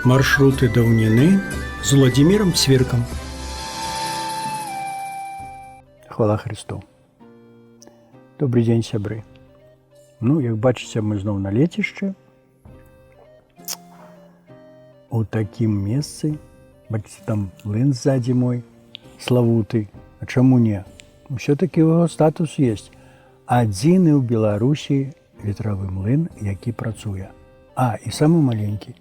Маршруты даўніны з Владимиром Свіркам. Хвала Христу. Добрый дзень, сябры. Як бачыце, мы зноў на лецішчы. У такім месцы. Бачыце, там млын ззаді мой, славуты. А чаму не? Усё-такі яго статус ёсць. Адзіны ў Беларусі ветравы млын, які працуе. І самы маленькі.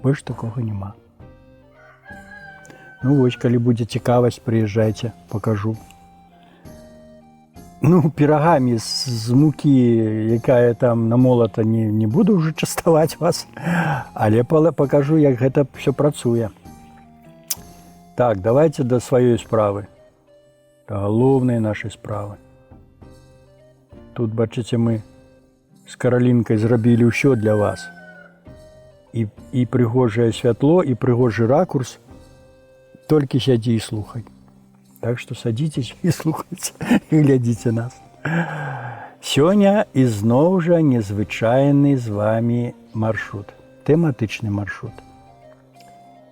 Больш такога няма. Вось, калі будзе цікавасць, прыязджайце, пакажу. Пірагамі з мукі, якая там намолата, не буду ўжо частаваць вас, але пакажу, як гэта ўсё працуе. Так, давайте да сваёй справы. Да галоўнай нашай справы. Тут, бачыце, мы з Каралінкай зрабілі ўсё для вас. І прыгожае святло, і прыгожы ракурс. Толькі сядзі і слухай. Так што садзіцеся і слухайце, і глядзіце нас. Сёння ізноў жа незвычайны з вамі маршрут, тэматычны маршрут,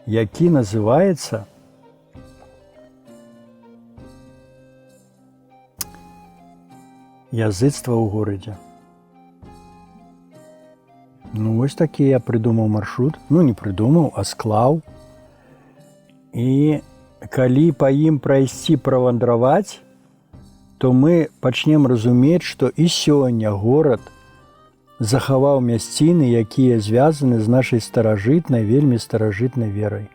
які называецца «Языцтва ў горадзе». Вось такі я прыдумаў маршрут. Не прыдумаў, а склаў. І калі па ім прайсці, правандраваць, то мы пачнем разумець, што і сёння горад захаваў мясціны, якія звязаны з нашай старажытнай, вельмі старажытнай верай.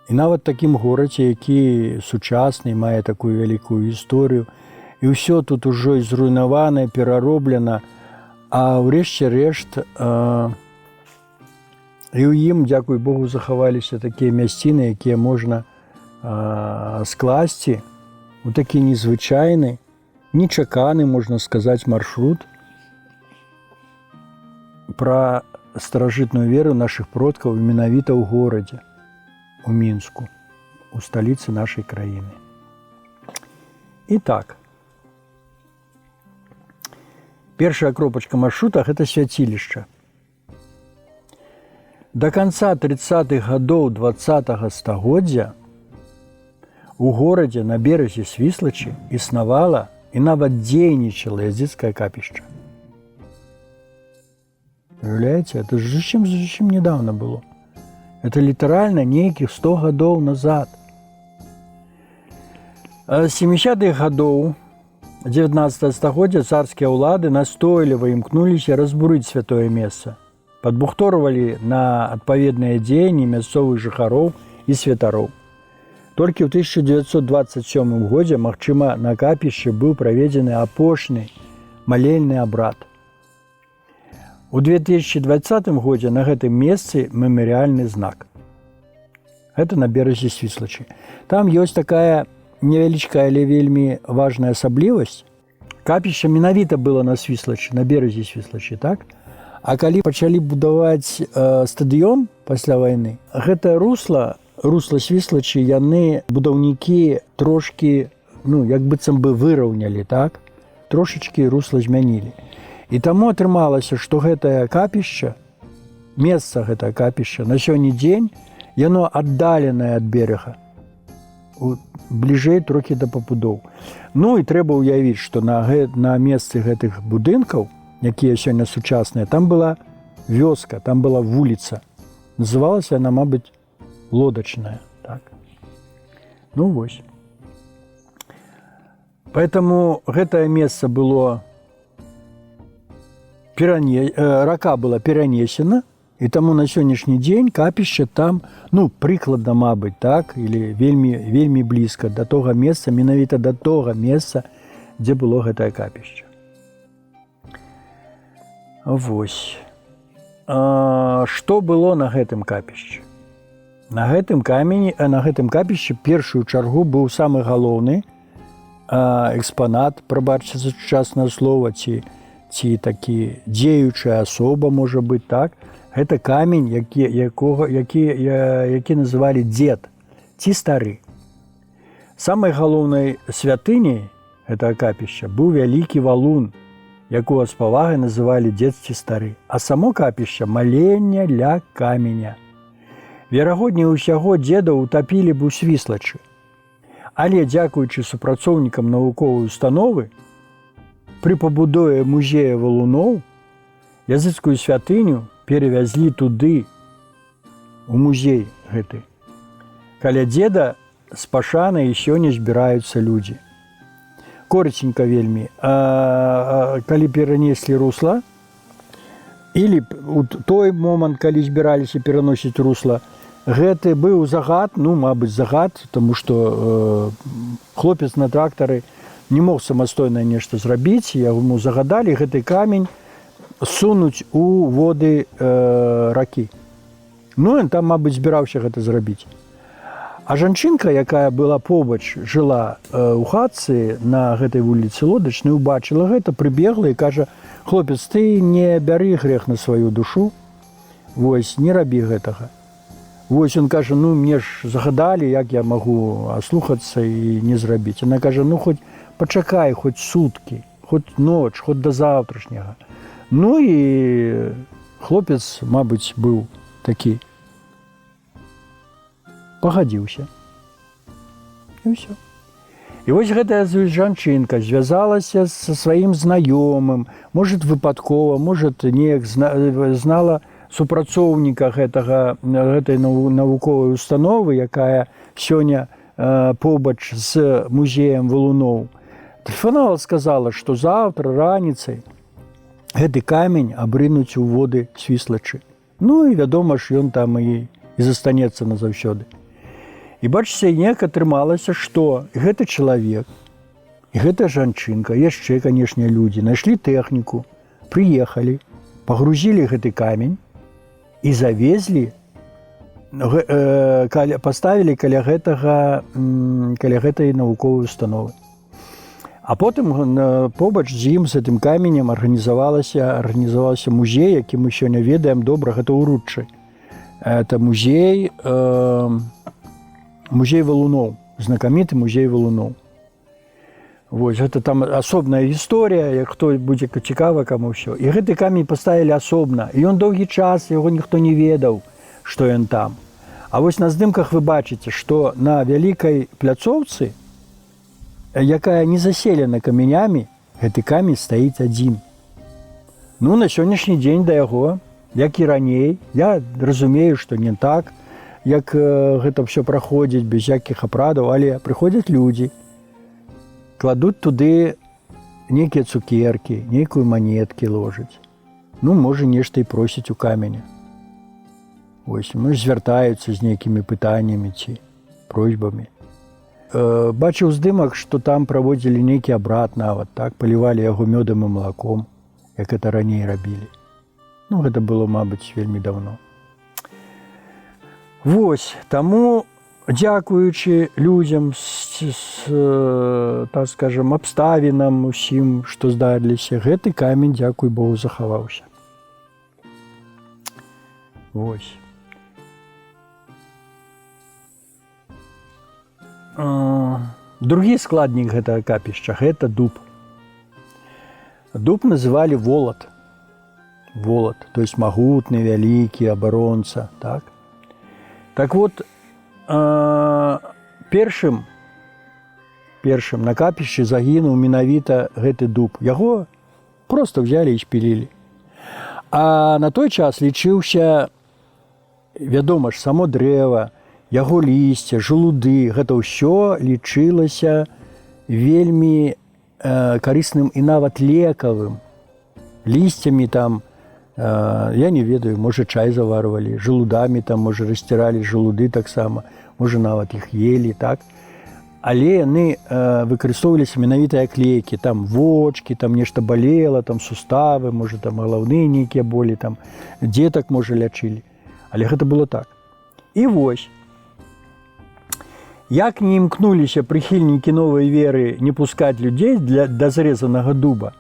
І нават такім горадзе, які сучасны, мае такую вялікую гісторыю, і ўсё тут ужо і зруйнавана, перароблена, а ўрэшце рэшт і ў ім, дзякуй Богу, захаваліся такія мясціны, якія можна скласці у такі незвычайны, нечаканы, можна сказаць, маршрут пра старажытную веру нашых продкаў менавіта ў горадзе, у Мінску, у сталіцы нашай краіны. І так, першая кропачка маршрута – гэта свяцілішча. Да канца 30-х гадоў 20-го стагоддзя у горадзе на беразе Свіслачы існавала і нават дзейнічала языцкае капішча. Уявляеце, это ж зусім недавно было. Это літаральна нейкіх 100 гадоў назад. З 70-х гадоў 19 стагоддзя царскія ўлады настойліва імкнуліся разбурыць святое месца. Падбухторвалі на адпаведныя дзеянні мясцовых жыхароў і святароў. Толькі ў 1927 годзе, магчыма, на капішчы быў праведзены апошні малельны абрад. У 2020 годзе на гэтым месцы мемарыяльны знак. Гэта на беразе Свіслачы. Там ёсць такая невялічкая, але вельмі важная асаблівасць. Капішча менавіта было на Свіслачы, на беразе Свіслачы, так? А калі пачалі будаваць стадыён пасля вайны, гэта русла Свіслачы, яны, будаўнікі, трошкі, як быццам бы выраўнялі, так? Трошачкі русла змянілі. І таму атрымалася, што гэтае капішча, месца гэтае капішча на сёння дзень, яно аддаленае ад берага, бліжэй трохі да пабудоў. І трэба ўявіць, што на месцы гэтых будынкаў, якія сёння сучасныя, там была вёска, там была вуліца. Называлася яна, мабыць, Лодачная. Так? Вось. Поэтому гэтае месца было рака была перанесена, і таму на сённяшні дзень капішча там, прыкладна, мабыць, так, или вельмі блізка да тога месца, менавіта да тога месца, дзе было гэтае капішча. Вось. Што было на гэтым капішчы? На гэтым капішчы першую чаргу быў самы галоўны экспанат, прабачце за сучаснае слова, ці такі дзеючая асоба, можа быць, так? Гэта камень, які называлі дзед, ці стары. Самай галоўнай святыняй гэтага капішча быў вялікі валун, якого з павагай называлі дзед ці стары, а само капішча маленне ля каменя. Верагодней усяго дзеда ўтапілі б у Свіслачы. Але, дзякуючы супрацоўнікам навуковай установы, пры пабудове музея валуноў языцкую святыню перавязлі туды, у музей гэты. Каля дзеда з пашанай і сёння збіраюцца людзі. Коротенька вельмі. Калі перанеслі русла, или у той момант, калі збіраліся пераносіць русла, гэты быў загад, мабыць, загад, тому што хлопец на трактары не мог самастойна нешта зрабіць, яму загадалі гэты камень сунуць у воды ракі. Ён там, мабыць, збіраўся гэта зрабіць. А жанчынка, якая была побач, жыла ў хатцы на гэтай вуліцы Лодачнай, убачыла гэта, прыбегла і кажа: хлопец, ты не бяры грэх на сваю душу, вось, не рабі гэтага. Вось ён кажа: мне ж загадалі, як я магу аслухацца і не зрабіць. Яна кажа: хоць пачакай, хоць суткі, хоць ноч, хоць да заўтрашняга. І хлопец, мабыць, быў такі. Пагадзіўся. І ўсё. І вось гэтая жанчынка звязалася са сваім знаёмым, можа, выпадкова, можа, неяк знала супрацоўніка гэтай навуковай установы, якая сёння побач з музеем валуноў. Тэлефанавала, сказала, што заўтра раніцай гэты камень абрынуць у воды Свіслачы. І, вядома ж, ён там і застанецца назаўсёды. І бачыце, неяк атрымалася, што гэты чалавек і гэта жанчынка, яшчэ, канешне, людзі, знайшлі тэхніку, прыехалі, пагрузілі гэты камень і завезлі, паставілі каля гэтай навуковай установы. А потым побач з ім, з гэтым каменем, арганізавалася музей, які мы сёння ведаем добра, гэта ў Рудчы. Это музей валуноў, знакаміты музей валуноў. Вось, гэта там асобная гісторыя, як хто будзе цікава, каму ўсё. І гэты камень паставілі асобна. І ён доўгі час, яго ніхто не ведаў, што ён там. А вось на здымках вы бачыце, што на вялікай пляцоўцы, якая не заселена камянямі, гэты камень стаіць адзін. На сённяшні дзень да яго, як і раней, я разумею, што не так, як гэта ўсё праходзіць без якіх апрадаў, але прыходзяць людзі, кладуць туды нейкія цукеркі, нейкую манеткі ложаць. Можа, нешта і просяць у каменя. Вось, звяртаюцца з нейкімі пытаннямі ці просьбамі. Бачыў здымак, што там праводзілі нейкі абрад нават, так, палівалі яго мёдам і малаком, як гэта раней рабілі. Гэта было, мабыць, вельмі даўно. Вось, таму, дзякуючы людзям, так скажам, абставінам усім, што здарыліся, гэты камень, дзякуй Богу, захаваўся. Вось. Другі складнік гэтага капішча – гэта дуб. Дуб называлі волат. Волат, то есть магутны, вялікі, абаронца, так? Так вот, першым на капішчы загінуў менавіта гэты дуб. Яго проста взялі і спілілі. А на той час лічыўся, вядома ж, само дрэва, яго лісце, жалуды, гэта ўсё лічылася вельмі карысным і нават лекавым. Лісцямі там, я не ведаю, можа, чай заварвалі, жалудамі там, можа, расціралі жалуды таксама, можа, нават іх елі, так? Але яны выкарыстоўваліся менавіта як лекі, там вочкі, там нешта балела, там суставы, можа, там галаўныя нейкія болі, там дзетак, можа, лячылі. Але гэта было так. І вось, як не імкнуліся прыхільнікі новай веры не пускаць людзей да зрэзанага дуба,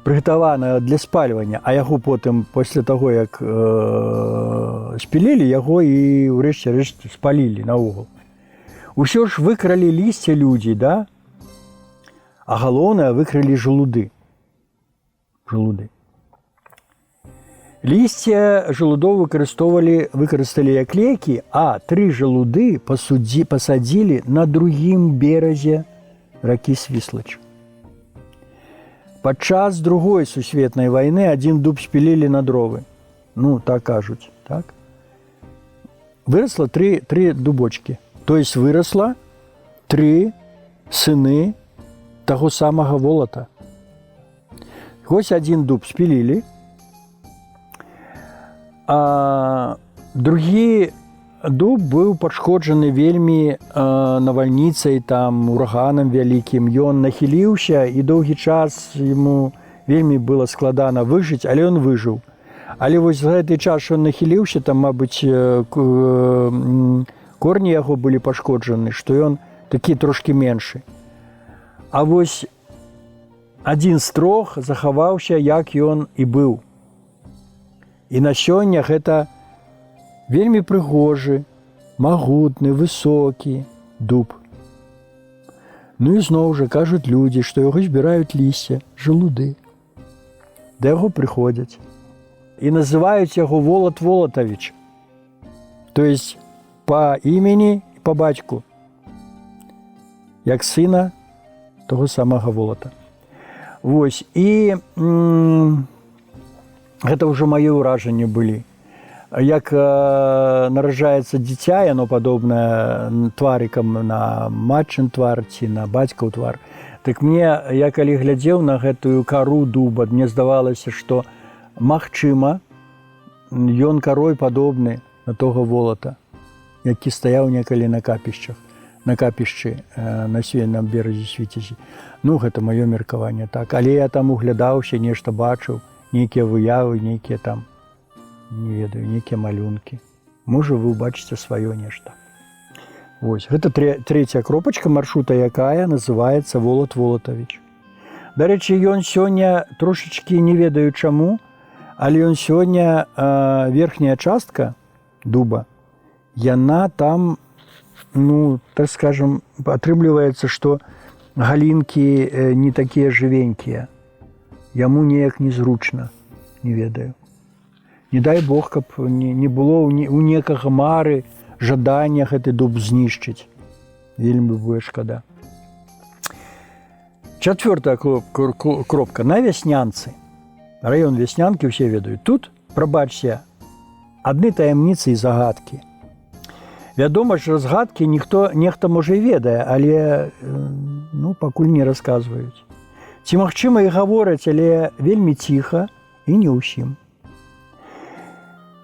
прыгатаванага для спальвання, а яго потым, пасля таго, як спілілі, яго і ўрэшце рэшт спалілі наогул. Усё ж выкралі лісце людзі, да? А галоўнае, выкралі жалуды. жалуды. Лісце жалудоў выкарысталі як лекі, а 3 жалуды пасадзілі на другім беразе ракі Свіслач. Падчас Другой сусветнай вайны адзін дуб спілілі на дровы. Ну, так кажуць, так? Вырасла 3 дубочкі. То есть вырасла 3 сыны таго самага волата. Вось адзін дуб спілілі, а другі дуб быў пашкоджаны вельмі навальніцай, там, ураганам вялікім. Ён нахіліўся, і доўгі час яму вельмі было складана выжыць, але ён выжыў. Але вось за гэты час, што ён нахіліўся, там, мабыць, корні яго былі пашкоджаны, што ён такі трошкі меншы. А вось адзін з 3 захаваўся, як ён і быў. І на сёння гэта вельмі прыгожы, магутны, высокі дуб. Ну і зноў жа кажуць людзі, што яго збіраюць лісце, жалуды. Да яго прыходзяць. І называюць яго Волат Волатавіч. То есть па імені і па бацьку. Як сына таго самага Волата. Вось. І гэта ўжо мае ўражанні былі. Як нараджаецца дзіця, яно падобнае тварыкам на матчын твар ці на бацькаў твар. Так мне, я калі глядзеў на гэтую кару дуба, мне здавалася, што магчыма, ён карой падобны на того волата, які стаяў некалі на капішчах, на капішчы на Свейным беразе Свіцязі. Ну, гэта маё меркаванне, так. Але я там углядаўся, нешта бачыў, нейкія выявы, нейкія там, не ведаю, нейкія малюнкі. Можа, вы ўбачыце сваё нешта. Вось, гэта 3-я кропачка маршрута, якая называецца Волат Волатавіч. Дарэчы, ён сёння трошачкі не ведаю чаму, але ён сёння верхняя частка дуба, яна там, ну, так скажем, атрымліваецца, што галінкі не такія жывенькія. Яму неяк незручна, не ведаю. Не дай Бог, каб не было у некага мары жадання гэты дуб знішчыць. Вельмі буде шкада. 4-я кропка. На Вяснянцы. Раён Вяснянкі ўсе ведаюць. Тут, прабачце, адны таямніцы і загадкі. Вядома ж, разгадкі нехта можа і ведае, але ну, пакуль не расказваюць. Ці магчыма і гавораць, але вельмі ціха і не ўсім.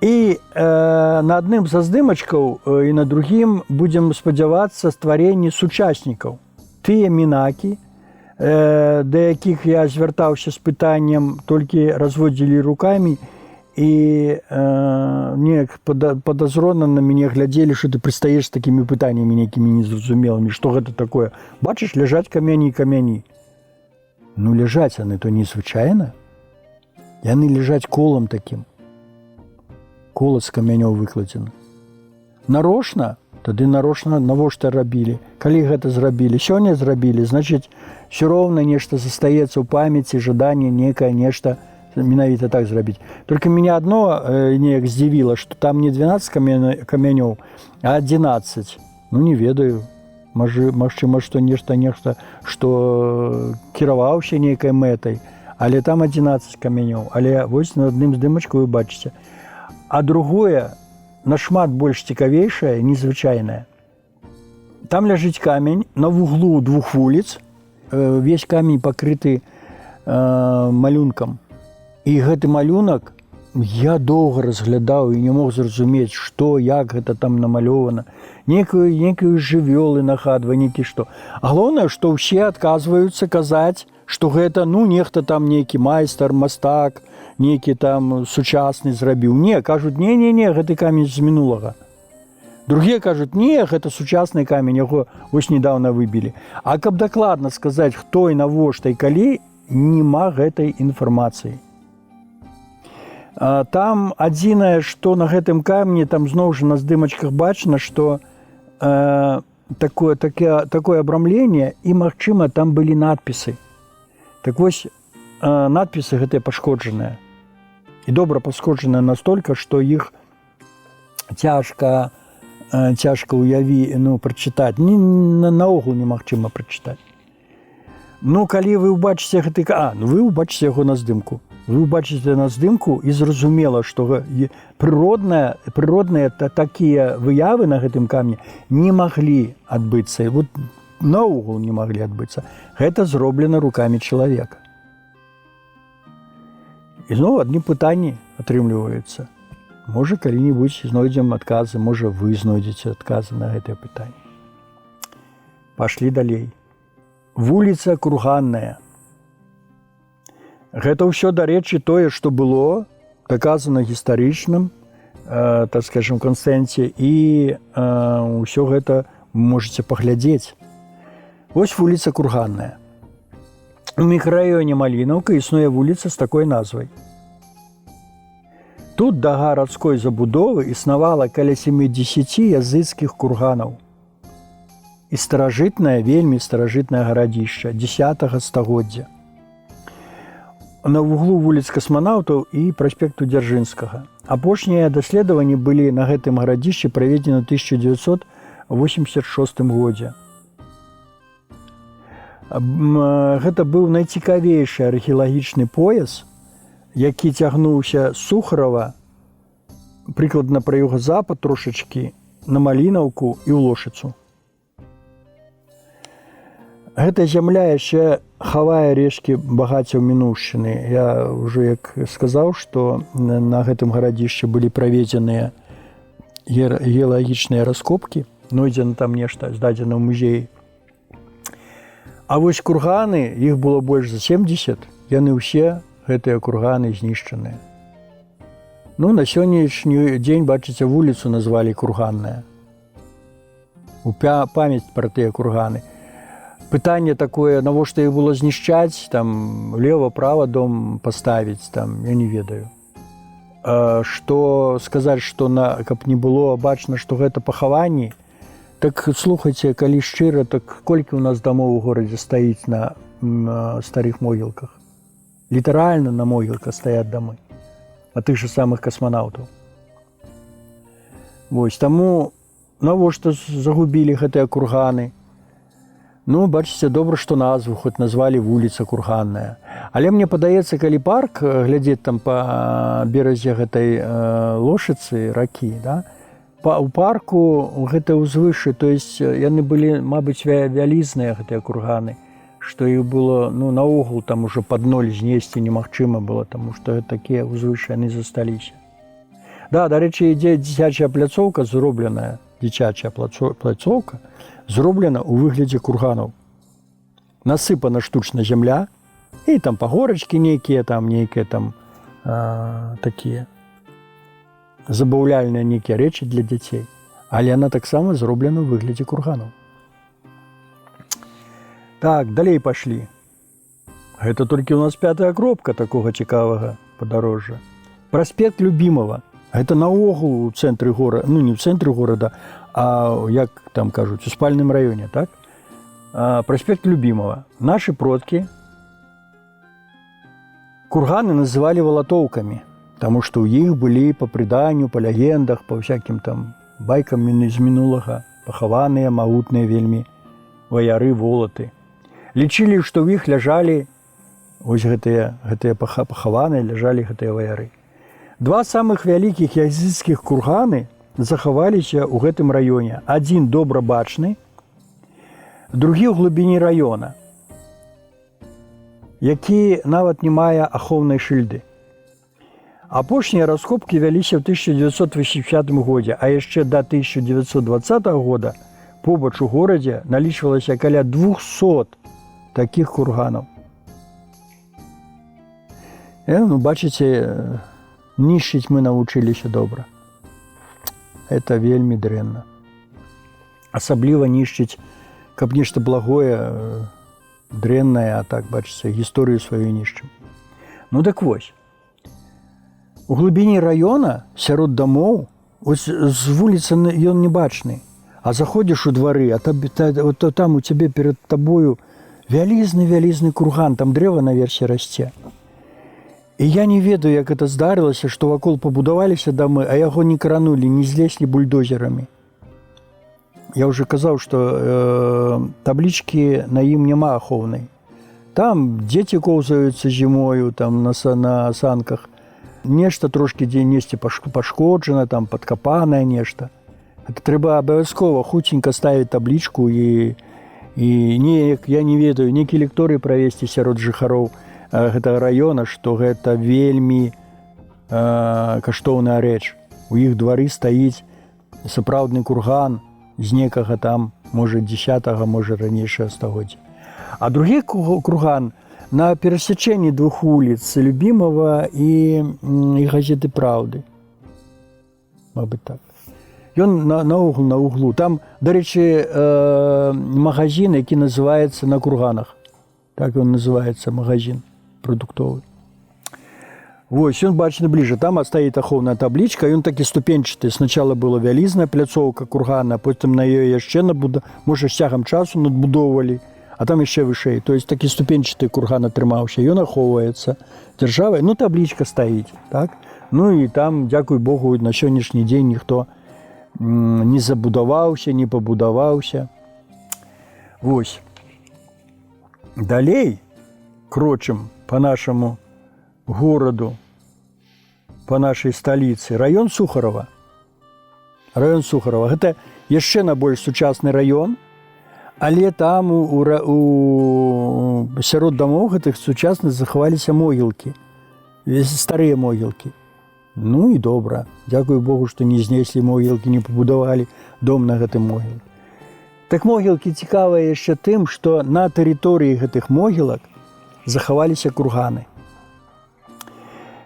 І на адным са здымачкаў і на другім будзем спадзявацца стварэнні сучаснікаў. Тыя мінакі, да якіх я звяртаўся з пытаннем, толькі разводзілі рукамі і неяк падазрона на мяне глядзелі, што ты прыстаеш з такімі пытаннямі нейкімі незразумелымі. Што гэта такое? Бачыш, ляжаць камяні і камяні. Ну, ляжаць яны то незвычайна. Яны ляжаць колам такім. Кола з камянёў выкладзена. Нарочна? Тады нарочна навошта рабілі? Калі гэта зрабілі? Сёння зрабілі, значыць, ўсё роўна нешта застаецца ў памяці, жаданне некае нешта менавіта так зрабіць. Только меня одно неяк здзівіла, што там не 12 камянёў, а 11. Ну, не ведаю. Магчыма, што нешта, што кіраваўся нейкай мэтай, але там 11 камянёў. Але вось на адным здымачку вы бачыце. А другое, нашмат больш цікавейшае, незвычайнае. Там ляжыць камень на вуглу 2 вуліц, весь камень пакрыты малюнкам. І гэты малюнак я доўга разглядаў і не мог зразумець, што, як гэта там намалёвана. Некую жывёлы нагадвае, нейкі што. А галоўнае, што ўсе адказваюцца казаць, што гэта, ну, нехта там нейкі майстар, мастак, нейкі там сучасны зрабіў. Не, кажуць, не, гэты камень з мінулага. Другія кажуць, не, гэта сучасны камень, яго вось недавно выбілі. А каб дакладна сказаць, хто і навошта і калі, нема гэтай інфармацыі. Там адзінае, што на гэтым камені, там зноў жа на здымачках бачна, што такое абрамленне і, магчыма, там былі надпісы. Так вось, надпісы гэтыя пашкоджаныя. І добра пашкоджаныя настолькі, што іх цяжка прачытаць. Наогул немагчыма прачытаць. Калі вы ўбачыце гэты... вы ўбачыце яго на здымку. Вы ўбачыце на здымку і зразумела, што прыродныя такія выявы на гэтым камені не маглі адбыцца. Наогул не маглі адбыцца. Гэта зроблена рукамі чалавека. І зноў адны пытанні атрымліваюцца. Можа, калі-небудзь знойдзем адказы, можа, вы знойдзеце адказы на гэтыя пытанні. Пашлі далей. Вуліца Курганная. Гэта ўсё, дарэчы, тое, што было даказана гістарычным, так скажем, кансэнсе, і ўсё гэта вы можаце паглядзець. Вось вуліца Курганная. У мікрараёне Малінаўка існуе вуліца з такой назвай. Тут да гарадской забудовы існавала каля 70 языцкіх курганаў. І старажытнае, вельмі старажытнае гарадзішча 10 стагоддзя. На вуглу вуліц Касманаўтаў і праспекту Дзяржынскага. Апошнія даследаванні былі на гэтым гарадзішчы праведзены ў 1986 годзе. Гэта быў найцікавейшы археалагічны пояс, які цягнуўся з Сухарова, прыкладна пра юга-запад трошачкі, на Малінаўку і ў Лошыцу. Гэта зямля яшчэ хавае рэшткі багаццяў мінуўшчыны. Я ўжо як сказаў, што на гэтым гарадзішчы былі праведзеныя геалагічныя раскопкі, знойдзена там нешта, здадзена ў музеі. А вось курганы, іх было больш за 70, яны ўсе, гэтыя курганы, знішчаныя. На сённяшні дзень, бачыце, вуліцу назвалі Курганная. У памяць пра тыя курганы. Пытанне такое, навошта іх было знішчаць, там, лева-права дом паставіць, там, я не ведаю. Што сказаць, што каб не было бачна, што гэта пахаванні, так слухайце, калі шчыра, так колькі ў нас дамоў у горадзе стаіць на старых могілках? Літаральна на могілках стаят дамы ад тых жа самых касманаўтаў. Вось, таму навошта загубілі гэтыя курганы? Бачыце, добра, што назву хоць назвалі вуліца Курганная. Але мне падаецца, калі парк глядзець там па беразе гэтай Лошыцы, ракі, да? У парку гэта ўзвышы, то есть яны былі, мабыць, вялізныя гэтыя курганы, што іх было, наогул там ужо пад ноль знесці немагчыма было, таму што такія ўзвышы яны засталіся. Да, дарэчы, ідзе дзіцячая пляцоўка зробленая, дзіцячая пляцоўка зроблена ў выглядзе курганаў. Насыпана штучна зямля, і там пагорачкі нейкія там такія забаўляльныя нейкія рэчы для дзяцей. Але яна таксама зроблена ў выглядзе курганаў. Так, далей пашлі. Гэта толькі ў нас 5-я кропка такога цікавага падарожжа. Праспект Любімова. Гэта наогул у цэнтры горада, не ў цэнтры горада, а, як там кажуць, у спальным раёне, так? Праспект Любімова. Нашы продкі курганы называлі валатоўкамі, таму што ў іх былі па прыданню, па легендах, па ўсякім там байкам з мінулага пахаваныя магутныя вельмі ваяры-волаты. Лічылі, што ў іх ляжалі, вось гэтыя пахаваныя, ляжалі гэтыя ваяры. 2 самых вялікіх языцкіх курганы захаваліся ў гэтым раёне. Адзін добра бачны, другі ў глыбіні раёна, які нават не мае ахоўнай шыльды. Апошнія раскопкі вяліся ў 1980 годзе, а яшчэ да 1920 года побач у горадзе налічвалася каля 200 такіх курганаў. Бачыце, нішчыць мы навучыліся добра. Это вельмі дрэнна. Асабліва нішчыць, каб нешта благое, дрэннае, а так, бачыце, гісторыю сваю нішчым. Так вось. У глыбіні раёна, сярод дамоў, з вуліцы ён не бачны. А заходзіш у двары, а там у цябе перад табою вялізны курган, там дрэва наверсе расце. І я не ведаю, як гэта здарылася, што вакол пабудаваліся дамы, а яго не кранулі, не злезлі бульдозерамі. Я ўжо казаў, што таблічкі на ім няма ахоўнай. Там дзеці коўзаюцца зімою, там на санках. Нешта трошкі дзе-несці пашкоджана, там падкапанае нешта. Это трэба абавязкова хуценька ставіць таблічку і неяк, я не ведаю, нейкі лекторый правесці сярод жыхароў гэтага раёна, што гэта вельмі каштоўная рэч. У іх двары стаіць сапраўдны курган з некага там, можа, 10-го, можа, ранейшага стагоддзя. А другі курган на перасячэнні двух вуліц Любімова і газеты «Праўды». Мабыць, так. Ён наогул на углу. Там, дарэчы, магазин, які называецца «На курганах». Так ён называецца, магазин продуктовый. Вось, ён бачны бліжа. Там стаіць ахоўная таблічка, ён такі ступенчаты. Сначала была вялізная пляцоўка кургана, потым на ёй яшчэ можа, з цягам часу надбудоўвалі, а там яшчэ вышэй. То есть такі ступенчаты курган атрымаўся. Ён ахоўваецца дзяржавай, таблічка стаіць. Так? І там, дзякуй Богу, на сённяшні дзень ніхто не забудаваўся, не пабудаваўся. Вось. Далей крочым по нашаму гораду, по нашай сталіцы. Раён Сухарова. Раён Сухарова. Гэта яшчэ на больш сучасны раён, але там сярод дамоў гэтых сучасных захаваліся могілкі. Старыя могілкі. І добра. Дзякуй Богу, што не знеслі могілкі, не пабудавалі дом на гэтым могілкі. Так могілкі цікавыя яшчэ тым, што на тэрыторыі гэтых могілак захаваліся курганы.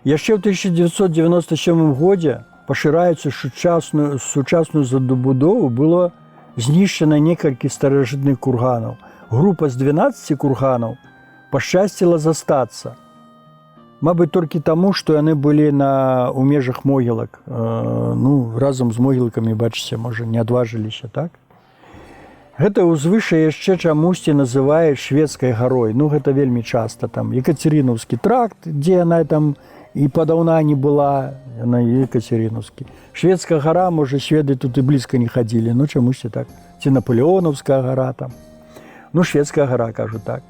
Яшчэ ў 1997 годзе пашыраючы сучасную забудову было знішчана некалькі старажытных курганаў. Група з 12 курганаў пашчасціла застацца. Мабыць, толькі таму, што яны былі у межах могілак. Разам з могілкамі, бачыце, можа, не адважыліся, так? Гэта ўзвышша яшчэ чамусьці называюць шведскай гарой. Гэта вельмі часта. Там Екатеринаўскі тракт, дзе яна там і падаўна не была, яна Екатеринаўскі. Шведская гара, можа, шведы тут і блізка не хадзілі, чамусьці так. Ці Наполеонаўская гара там. Шведская гара, кажу так.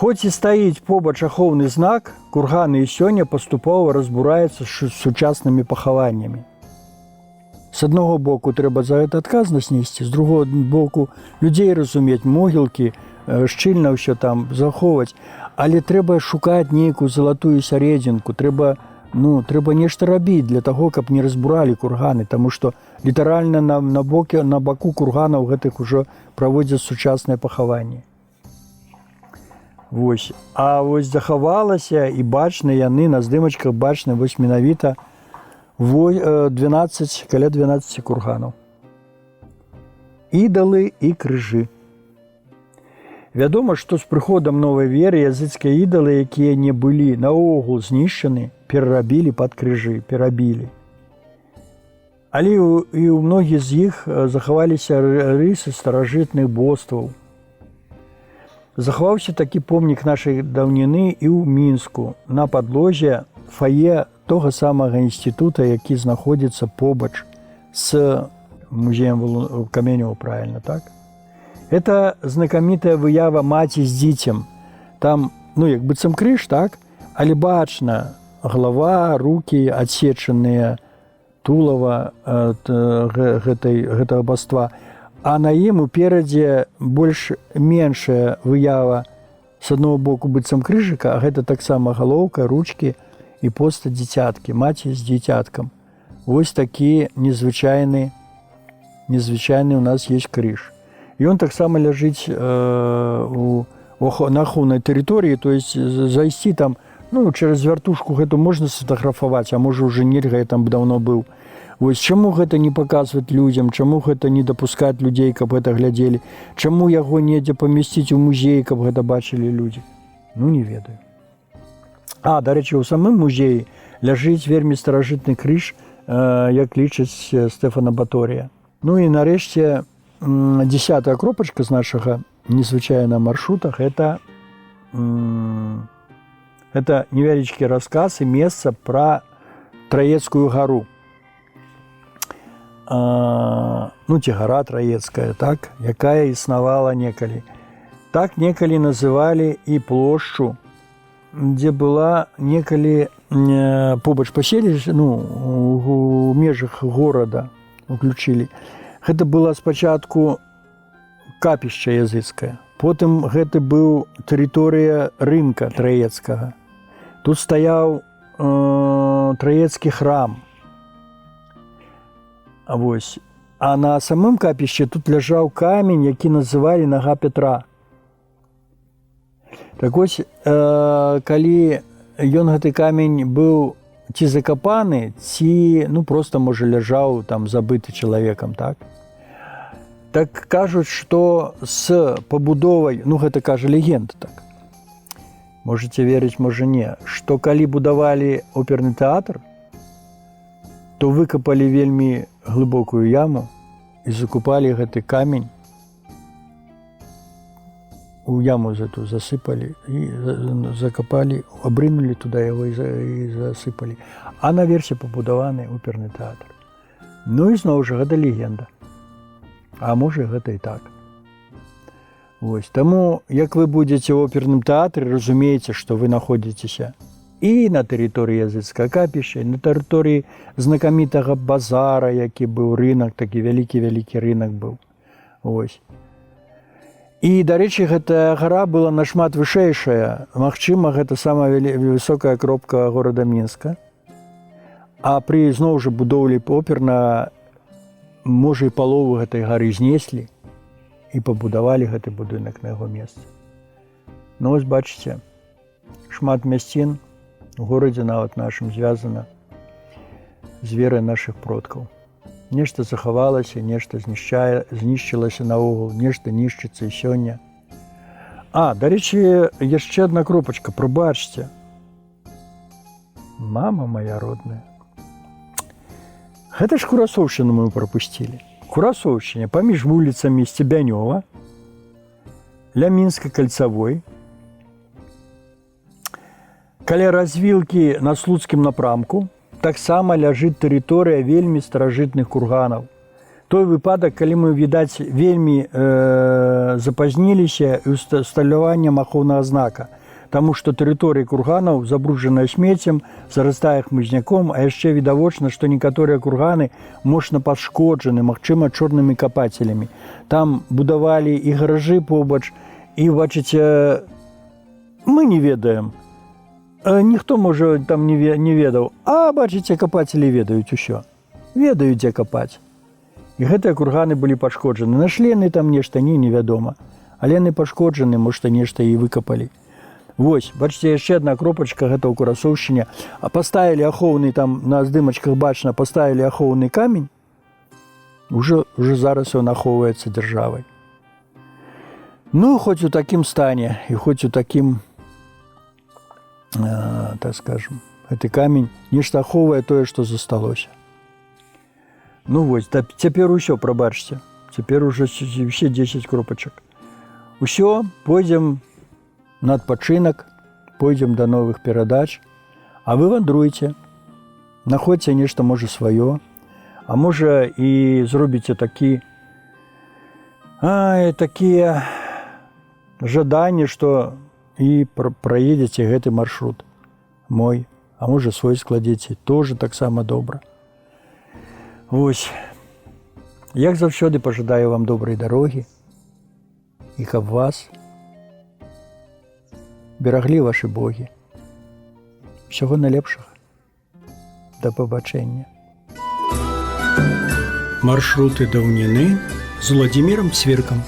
Хоць і стаіць побач ахоўны знак, курганы і сёння паступова разбураюцца з сучаснымі пахаваннямі. З аднаго боку, трэба за гэта адказнасць несці, з другого боку, людзей разумець, могілкі, шчыльна ўсё там захоўваць, але трэба шукаць нейкую залатую сярэдзінку, трэба нешта рабіць для таго, каб не разбуралі курганы, таму што літаральна на баку курганаў гэтых ужо праводзяць сучаснае пахаванне. Вось. А вось захавалася і бачна яны, на здымачках бачна вось менавіта каля 12 курганаў. Ідалы і крыжы. Вядома, што з прыходам новай веры языцкія ідалы, якія не былі наогул знішчаны, перарабілі пад крыжы, перабілі. Але і ў многіх з іх захаваліся рысы старажытных бостваў. Захаваўся такі помнік нашай даўніны і ў Мінску, на падлозе фае того самага інстытута, які знаходзіцца побач з музеем Каменева, правильно, так? Это знакамітая выява маці з дзіцем. Там, як быццам крыж, так? Але бачна галава, рукі адсечаныя, тулава гэтага баства. А на ім уперадзе меншая выява з аднаго боку быццам крыжыка, а гэта таксама галоўка, ручкі і постаць дзіцяткі, маці з дзіцяткам. Вось такі незвычайны у нас есть крыж. Ён таксама ляжыць на ахоўнай тэрыторыі, то есть зайсці там, через вяртушку гэту можна сфотаграфаваць, а можа ўжо нельга, я там даўно быў. Вось чаму гэта не паказваць людзям, чаму гэта не дапускаць людзей, каб гэта глядзелі, чаму яго недзе памясціць у музеі, каб гэта бачылі людзі? Не ведаю. Дарэчы, у самым музеі ляжыць вельмі старажытны крыж, як лічыць Стэфана Баторія. І нарэшце 10-я кропачка з нашага незвычайнага маршрута – гэта Это невялічкі расказ і месца пра Траецкую гару. Ну, ці гара Траецкая, так, якая існавала некалі. Так некалі называлі і плошчу, дзе была некалі побач паселішча, ну, у межах горада уключілі. Гэта была спачатку капішча языцкая. Потым гэта быў тэрыторыя рынка Траецкага. Тут стаяў Траецкі храм. Вось. А на самым капішчы тут ляжаў камень, які называлі Нага Петра. Так вось, калі ён гэты камень быў ці закапаны, ці, ну, проста, можа, ляжаў там забыты чалавекам, так? Так кажуць, што з пабудовай, ну, гэта кажа легенда, так. Можаце верыць, можа, не, што калі будавалі оперны тэатр, то выкапалі вельмі глыбокую яму і закупалі гэты камень, у яму зату засыпалі і закапалі, абрынулі туды яго і засыпалі. А наверсе пабудаваны оперны тэатр. Ну і зноў жа, гэта легенда. А можа, гэта і так. Вось. Таму, як вы будзеце ў оперным тэатры, разумееце, што вы находзіцеся і на тэрыторыі языцкага капішча, і на тэрыторыі знакамітага базара, які быў рынак, такі вялікі-вялікі рынак быў. Вось. І, дарэчы, гэтая гара была нашмат вышэйшая. Магчыма, гэта самая высокая кропка горада Мінска. А пры, зноў жа, будоўлі оперна, можа, і палову гэтай гары знеслі і пабудавалі гэты будынак на яго месцы. Ну, вось, бачыце, шмат мясцін у горадзе нават нашым звязана з верай нашых продкаў. Нешта захавалася, нешта знішчылася наогул, нешта нішчыцца і сёння. А, дарэчы, яшчэ адна кропачка, прабачце. Мама моя родная. Гэта ж Курасоўшчыну мы прапусцілі. Курасоўшчыне паміж вуліцамі Сцебянёва, ля Мінска-Кальцавой, каля развілкі на Слуцкім напрамку, таксама ляжыць тэрыторыя вельмі старажытных курганаў. Той выпадак, калі мы, відаць, вельмі запазніліся і усталяваннем ахоўнага знака, таму што тэрыторыя курганаў забруджаная смеццем, зарастае хмызняком, а яшчэ відавочна, што некаторыя курганы мощна пашкоджаны, магчыма, чорнымі капацелямі. Там будавалі і гаражы побач, і, бачыце, мы не ведаем. Ніхто, можа, там не ведаў. А, бачыце, капацелі ведаюць усё. Ведаюць, дзе капаць. І гэтыя курганы былі пашкоджаны. Нашлі яны там нешта, невядома. Але яны пашкоджаны, можа, нешта і выкапалі. Вось, бачыце, яшчэ адна кропачка, гэта ў Курасоўшчыне. А паставілі ахоўны, там на здымачках бачна, паставілі ахоўны камень, уже зараз ён ахоўваецца дзяржавай. Ну, хоць у такім стане, і хоць у такім, так скажем, гэты камень нешта ахоўвае тое, што засталося. Ну вось, цяпер усё, прабачце. Цяпер уже ўсе 10 кропачак. Усё, пойдзем на адпачынак, пойдзем да новых перадач, а вы вандруйце, находзьце нешта, можа, сваё, а можа, і зробіце такія жаданні, што і праедзеце гэты маршрут мой, а можа, свой складзеце, тоже таксама добра. Вось. Як заўсёды пажадаю вам добрай дарогі і каб вас бераглі вашы богі. Усяго найлепшага. Да пабачэння. Маршруты даўніны з Владзімірам Цвіркам.